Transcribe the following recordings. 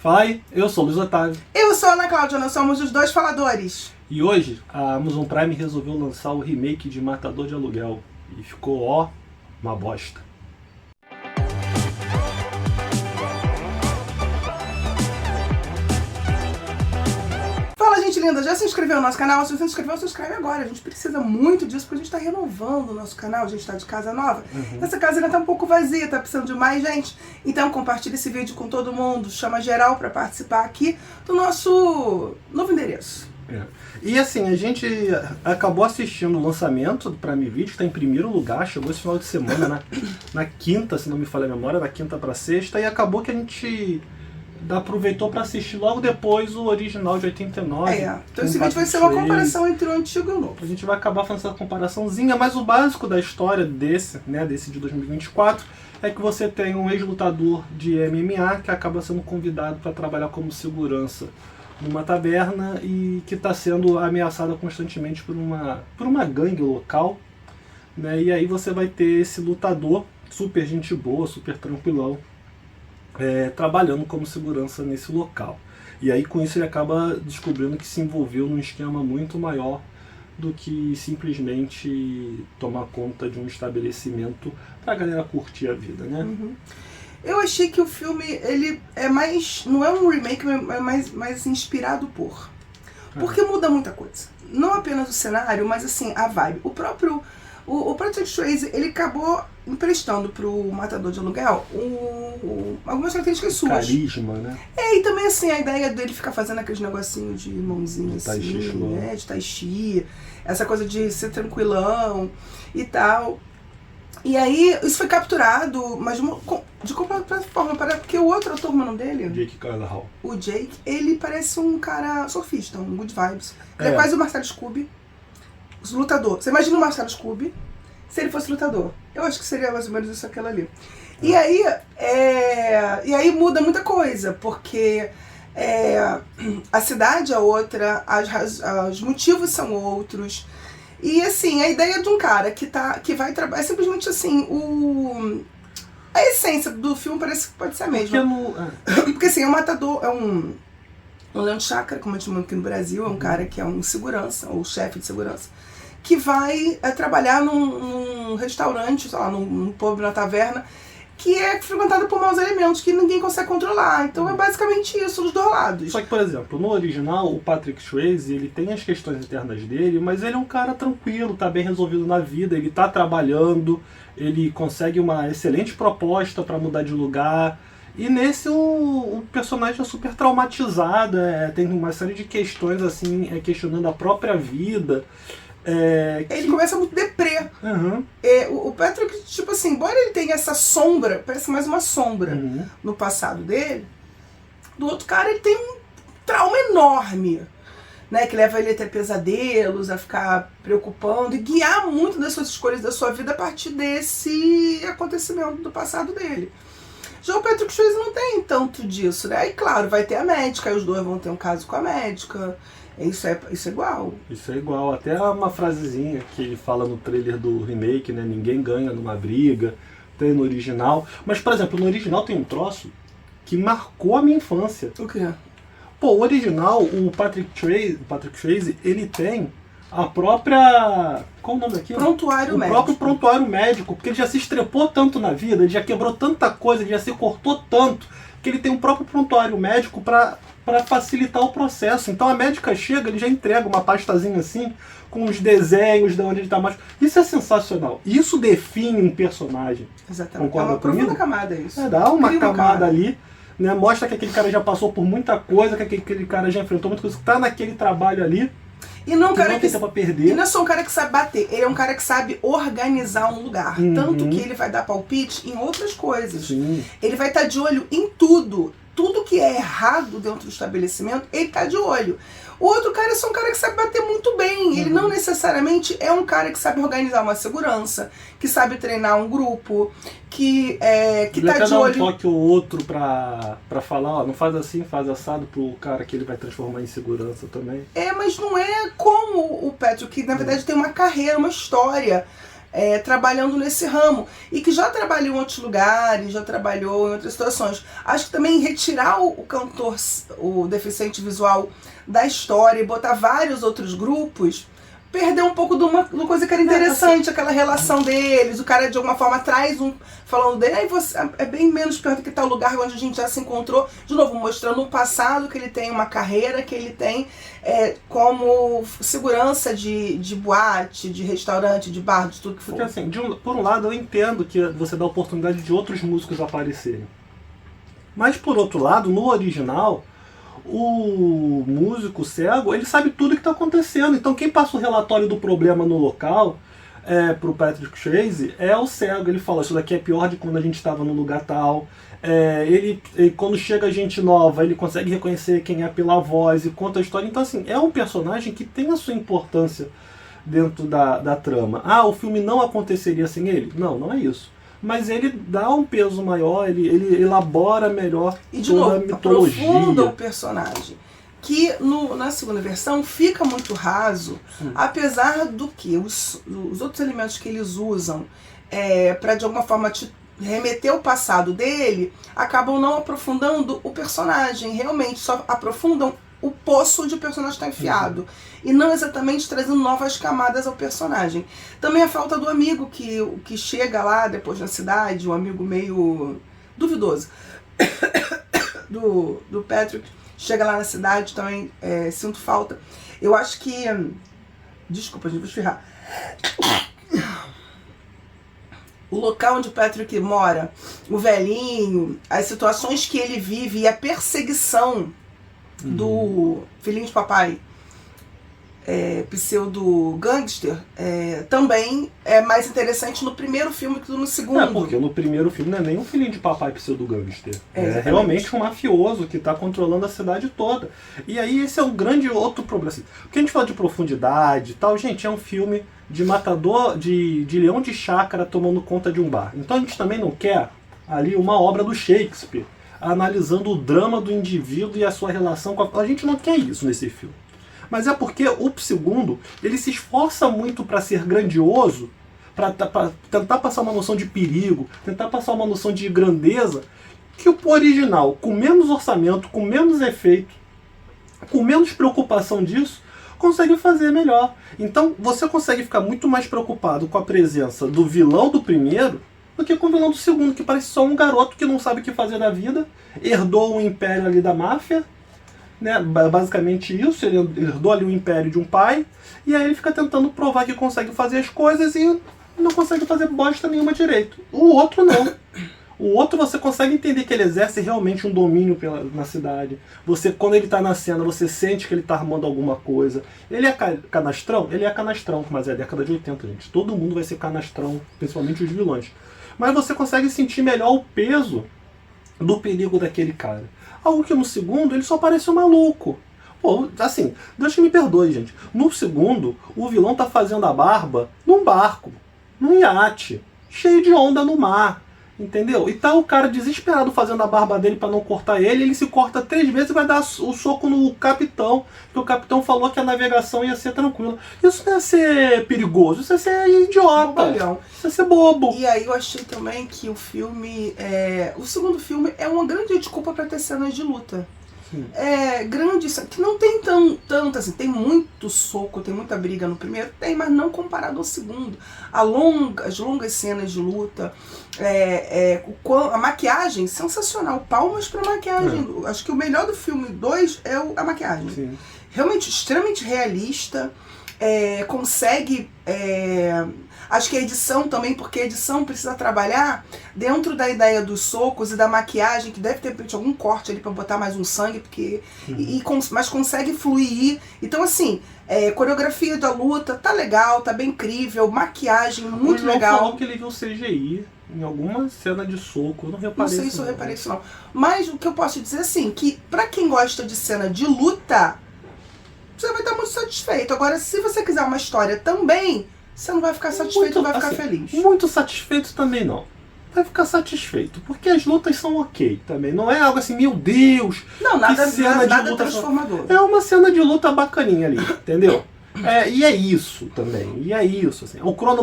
Fala aí, eu sou o Luiz Otávio. Eu sou a Ana Cláudia, nós somos os dois faladores. E hoje a Amazon Prime resolveu lançar o remake de Matador de Aluguel. E ficou, ó, uma bosta. Fala, gente linda, já se inscreveu no nosso canal? Se você não se inscreveu, se inscreve agora. A gente precisa muito disso, porque a gente está renovando o nosso canal, a gente está de casa nova. Essa casa ainda está um pouco vazia, está precisando de mais gente. Então compartilha esse vídeo com todo mundo, chama geral para participar aqui do nosso novo endereço. E assim, a gente acabou assistindo o lançamento do Prime Video, que está em primeiro lugar, chegou esse final de semana, na quinta, se não me falha a memória, da quinta para sexta, e acabou que a gente aproveitou para assistir logo depois o original de 89. Então esse vídeo vai ser uma comparação entre o antigo e o novo. A gente vai acabar fazendo essa comparaçãozinha, mas o básico da história desse de 2024, é que você tem um ex-lutador de MMA que acaba sendo convidado para trabalhar como segurança numa taberna e que está sendo ameaçada constantemente por uma gangue local, né? E aí você vai ter esse lutador, super gente boa, super tranquilão, trabalhando como segurança nesse local. E aí com isso ele acaba descobrindo que se envolveu num esquema muito maior do que simplesmente tomar conta de um estabelecimento para a galera curtir a vida, né? Eu achei que o filme, ele é mais, não é um remake, é mais inspirado por. Porque muda muita coisa. Não apenas o cenário, mas assim, a vibe. O próprio Patrick Swayze, ele acabou emprestando pro Matador de Aluguel algumas características suas. Carisma, né? E também assim, a ideia dele ficar fazendo aqueles negocinhos de mãozinha assim, de tai chi, essa coisa de ser tranquilão e tal. E aí, isso foi capturado, mas de completa forma, porque o outro ator, o nome dele? Jake Gyllenhaal. O Jake, ele parece um cara surfista, um good vibes. Ele é quase o Marcelo Scooby, lutador. Você imagina o Marcelo Scooby se ele fosse lutador. Eu acho que seria mais ou menos isso, aquilo ali. E aí muda muita coisa, porque a cidade é outra, os motivos são outros. E assim, a ideia de um cara que vai trabalhar, é simplesmente assim, a essência do filme parece que pode ser a mesma. Porque assim, é um matador, é um leão de chácara, como a gente chama aqui no Brasil, é um cara que é um segurança, ou chefe de segurança, que vai trabalhar num restaurante, sei lá, num pub, na taverna, que é frequentado por maus elementos que ninguém consegue controlar. Então é basicamente isso dos dois lados. Só que, por exemplo, no original, o Patrick Swayze, ele tem as questões internas dele, mas ele é um cara tranquilo, tá bem resolvido na vida, ele tá trabalhando, ele consegue uma excelente proposta para mudar de lugar. E nesse o personagem é super traumatizado, tem uma série de questões assim, questionando a própria vida. Ele começa muito deprê. O Patrick, tipo assim, embora ele tenha essa sombra, parece mais uma sombra no passado dele, do outro cara ele tem um trauma enorme, né, que leva ele a ter pesadelos, a ficar preocupando e guiar muito das suas escolhas da sua vida a partir desse acontecimento do passado dele. Já o Patrick Swayze não tem tanto disso, né? Aí, claro, vai ter a médica, aí os dois vão ter um caso com a médica. Isso é igual. Isso é igual. Até uma frasezinha que ele fala no trailer do remake, né? Ninguém ganha numa briga. Tem no original. Mas, por exemplo, no original tem um troço que marcou a minha infância. O quê? Pô, o original, o Patrick Swayze, ele tem a própria... Qual o nome daquilo? Prontuário médico. O próprio prontuário médico. Porque ele já se estrepou tanto na vida, ele já quebrou tanta coisa, ele já se cortou tanto, que ele tem um próprio prontuário médico para facilitar o processo. Então a médica chega, ele já entrega uma pastazinha assim, com os desenhos de onde ele está mais... Isso é sensacional. Isso define um personagem. Exatamente. Concorda é uma comigo? profunda camada isso. Dá uma camada ali, né? Mostra que aquele cara já passou por muita coisa, que aquele cara já enfrentou muita coisa, que está naquele trabalho ali. E não, não tem tempo pra perder. E não é só um cara que sabe bater, ele é um cara que sabe organizar um lugar. Tanto que ele vai dar palpite em outras coisas. Sim. Ele vai estar de olho em tudo. Tudo que é errado dentro do estabelecimento, ele tá de olho. O outro cara é só um cara que sabe bater muito bem. Ele não necessariamente é um cara que sabe organizar uma segurança, que sabe treinar um grupo, que tá de olho... Ele um toque ou outro pra falar, ó, não faz assim, faz assado pro cara que ele vai transformar em segurança também. Mas não é como o Patrick, que na verdade tem uma carreira, uma história. trabalhando nesse ramo. E que já trabalhou em outros lugares, já trabalhou em outras situações. Acho que também retirar o cantor, o deficiente visual da história e botar vários outros grupos, perdeu um pouco de uma coisa que era interessante, aquela relação deles, o cara de alguma forma traz falando dele, aí você é bem menos perto que tal lugar onde a gente já se encontrou, de novo, mostrando um passado, que ele tem uma carreira, que ele tem como segurança de boate, de restaurante, de bar, de tudo que for. Porque assim, por um lado eu entendo que você dá a oportunidade de outros músicos aparecerem. Mas por outro lado, no original, o músico cego, ele sabe tudo que está acontecendo. Então quem passa o relatório do problema no local pro Patrick Swayze é o cego. Ele fala, isso daqui é pior de quando a gente estava no lugar tal. Ele, quando chega gente nova, ele consegue reconhecer quem é pela voz e conta a história. Então assim, é um personagem que tem a sua importância dentro da trama. O filme não aconteceria sem ele? Não, não é isso. Mas ele dá um peso maior, ele elabora melhor e de toda novo, a mitologia. Aprofunda o personagem. Que na segunda versão fica muito raso, apesar do que os outros elementos que eles usam para de alguma forma te remeter ao passado dele, acabam não aprofundando o personagem, realmente só aprofundam o poço onde o personagem está enfiado. E não exatamente trazendo novas camadas ao personagem. Também a falta do amigo que chega lá depois na cidade, um amigo meio duvidoso do Patrick, chega lá na cidade, também sinto falta. Eu acho que... Desculpa, gente, vou espirrar. O local onde o Patrick mora, o velhinho, as situações que ele vive e a perseguição do filhinho de papai, pseudo gangster, também é mais interessante no primeiro filme que no segundo. Porque no primeiro filme não é nem um filhinho de papai pseudo gangster. É realmente um mafioso que está controlando a cidade toda. E aí esse é um grande outro problema. Assim, porque a gente fala de profundidade e tal, gente, é um filme de matador, de leão de chácara tomando conta de um bar. Então a gente também não quer ali uma obra do Shakespeare, analisando o drama do indivíduo e a sua relação com a gente não quer isso nesse filme. Mas é porque o segundo, ele se esforça muito para ser grandioso, para tentar passar uma noção de perigo, tentar passar uma noção de grandeza, que o original, com menos orçamento, com menos efeito, com menos preocupação disso, consegue fazer melhor. Então você consegue ficar muito mais preocupado com a presença do vilão do primeiro do que com o vilão do segundo, que parece só um garoto que não sabe o que fazer da vida, herdou o império ali da máfia, né? Basicamente isso, ele herdou ali o império de um pai, e aí ele fica tentando provar que consegue fazer as coisas e não consegue fazer bosta nenhuma direito. O outro não. O outro você consegue entender que ele exerce realmente um domínio na cidade. Você, quando ele está na cena, você sente que ele está armando alguma coisa. Ele é canastrão? Ele é canastrão, mas é a década de 80, gente. Todo mundo vai ser canastrão, principalmente os vilões. Mas você consegue sentir melhor o peso do perigo daquele cara. Algo que no segundo ele só parece um maluco. Pô, assim, Deus que me perdoe, gente. No segundo, o vilão tá fazendo a barba num barco, num iate, cheio de onda no mar. Entendeu? E tá o cara desesperado fazendo a barba dele pra não cortar ele se corta 3 vezes e vai dar o soco no capitão, porque o capitão falou que a navegação ia ser tranquila. Isso não é ser perigoso, isso é ser idiota. Bobalhão. Isso é ser bobo. E aí eu achei também que o filme, o segundo filme é uma grande desculpa pra ter cenas de luta. Grande, que não tem tanto assim, tem muito soco, tem muita briga no primeiro, tem, mas não comparado ao segundo. As longas cenas de luta, a maquiagem, sensacional, palmas pra maquiagem. Acho que o melhor do filme 2 é a maquiagem. Sim. Realmente, extremamente realista, consegue... Acho que a edição também, porque a edição precisa trabalhar dentro da ideia dos socos e da maquiagem, que deve ter algum corte ali pra botar mais um sangue, porque mas consegue fluir. Então, assim, coreografia da luta tá legal, tá bem incrível, maquiagem muito legal. Ele falou que ele viu CGI em alguma cena de soco, eu não reparei. Não sei se eu reparei isso não. Mas o que eu posso dizer, assim, que pra quem gosta de cena de luta, você vai estar muito satisfeito. Agora, se você quiser uma história também, você não vai ficar satisfeito, não vai ficar feliz. Muito satisfeito também não. Vai ficar satisfeito, porque as lutas são ok também. Não é algo assim, meu Deus, não, nada cena de luta transformador. É uma cena de luta bacaninha ali, entendeu? E é isso também. E é isso. Assim. O Conor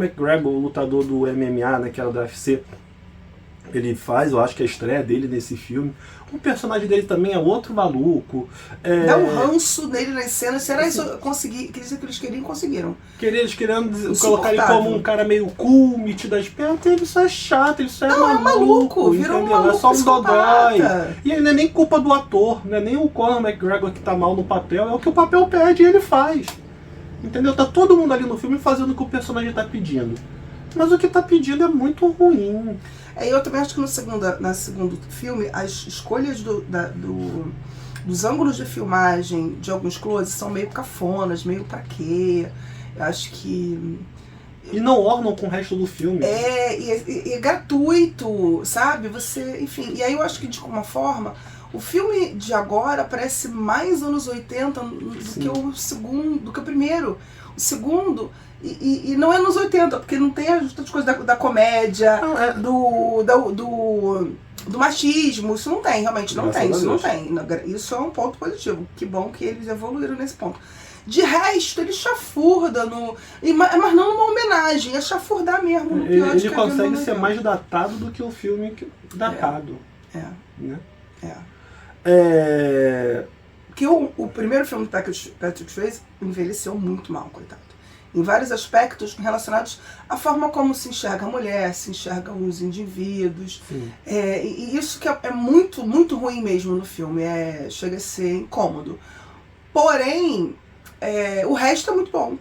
McGregor, o lutador do MMA, né, que era do UFC, ele faz, eu acho que a estreia dele nesse filme. O personagem dele também é outro maluco. Dá um ranço nele nas cenas. Será isso conseguir? Que eles queriam e conseguiram. Eles querendo colocar ele como um cara meio cool, metido às pernas. Ele só é chato, ele só é maluco. Virou um maluco, é só um dodói. psicopata. E aí não é nem culpa do ator, não é nem o Conor McGregor que tá mal no papel, é o que o papel pede e ele faz. Entendeu? Tá todo mundo ali no filme fazendo o que o personagem tá pedindo. Mas o que tá pedindo é muito ruim. Eu também acho que no segundo filme, as escolhas dos ângulos de filmagem de alguns closes são meio cafonas, meio pra quê. Eu acho que... E não ornam com o resto do filme. E é gratuito, sabe? Você, enfim. E aí eu acho que, de alguma forma, o filme de agora parece mais anos 80 do que o segundo, do que o primeiro. O segundo... E não é nos 80, porque não tem as coisas da comédia, do machismo, isso não tem, realmente não tem, isso não tem. Isso é um ponto positivo, que bom que eles evoluíram nesse ponto. De resto, ele chafurda, mas não numa homenagem, é chafurdar mesmo. No pior ele consegue ser mais datado do que o filme datado. Né? Porque o primeiro filme do Patrick Swayze envelheceu muito mal, coitado. Em vários aspectos relacionados à forma como se enxerga a mulher, se enxergam os indivíduos. E isso que é muito, muito ruim mesmo no filme, chega a ser incômodo. Porém, o resto é muito bom.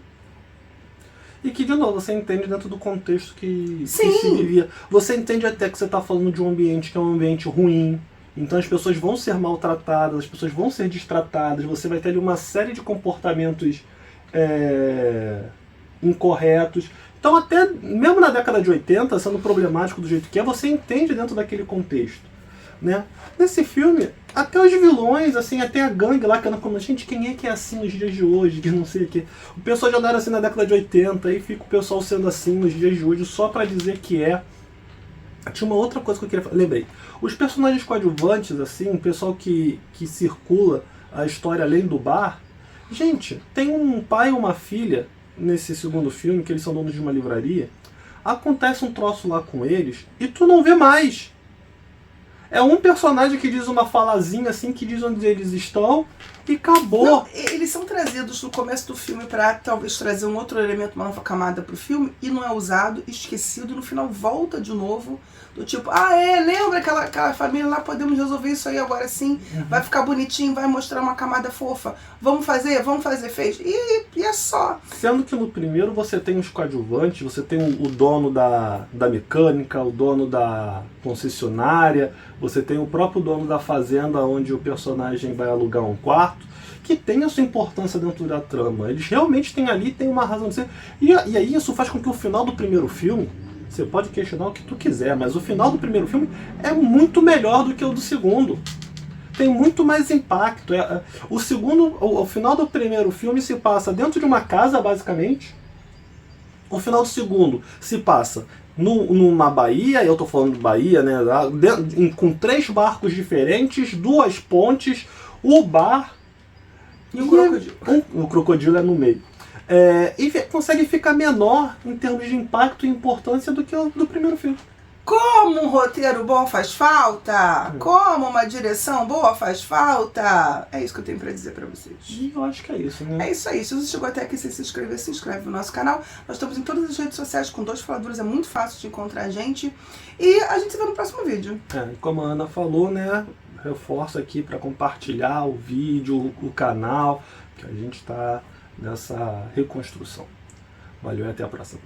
E que, de novo, você entende dentro do contexto que se vivia. Você entende até que você está falando de um ambiente que é um ambiente ruim. Então as pessoas vão ser maltratadas, as pessoas vão ser destratadas, você vai ter ali uma série de comportamentos incorretos. Então até, mesmo na década de 80, sendo problemático do jeito que é, você entende dentro daquele contexto. Né? Nesse filme, até os vilões, assim, até a gangue lá que anda como, gente, quem é que é assim nos dias de hoje, que não sei o que. O pessoal já não era assim na década de 80, aí fica o pessoal sendo assim nos dias de hoje só pra dizer que é. Tinha uma outra coisa que eu queria falar, lembrei. Os personagens coadjuvantes, assim, o pessoal que circula a história além do bar, gente, tem um pai e uma filha nesse segundo filme, que eles são donos de uma livraria, acontece um troço lá com eles e tu não vê mais. É um personagem que diz uma falazinha assim, que diz onde eles estão e acabou. Não, eles são trazidos no começo do filme pra talvez trazer um outro elemento, uma nova camada pro filme, e não é usado, esquecido, no final volta de novo, do tipo, lembra aquela família lá, podemos resolver isso aí agora sim, vai ficar bonitinho, vai mostrar uma camada fofa, vamos fazer, fez, e é só. Sendo que no primeiro você tem os coadjuvantes, você tem o dono da mecânica, o dono da concessionária, você tem o próprio dono da fazenda onde o personagem vai alugar um quarto, que tem a sua importância dentro da trama. Eles realmente têm ali, tem uma razão de ser. E aí isso faz com que o final do primeiro filme, você pode questionar o que tu quiser, mas o final do primeiro filme é muito melhor do que o do segundo. Tem muito mais impacto. O final do primeiro filme se passa dentro de uma casa, basicamente. O final do segundo se passa numa baía, eu tô falando de baía, né? Com 3 barcos diferentes, 2 pontes, o bar e o crocodilo. O crocodilo é no meio. E consegue ficar menor em termos de impacto e importância do que o do primeiro filme. Como um roteiro bom faz falta, como uma direção boa faz falta. É isso que eu tenho pra dizer pra vocês. E eu acho que é isso, né? É isso aí. Se você chegou até aqui sem se inscrever, se inscreve no nosso canal. Nós estamos em todas as redes sociais com 2 faladores, é muito fácil de encontrar a gente. E a gente se vê no próximo vídeo. Como a Ana falou, né? Reforço aqui para compartilhar o vídeo, o canal, que a gente está nessa reconstrução. Valeu e até a próxima.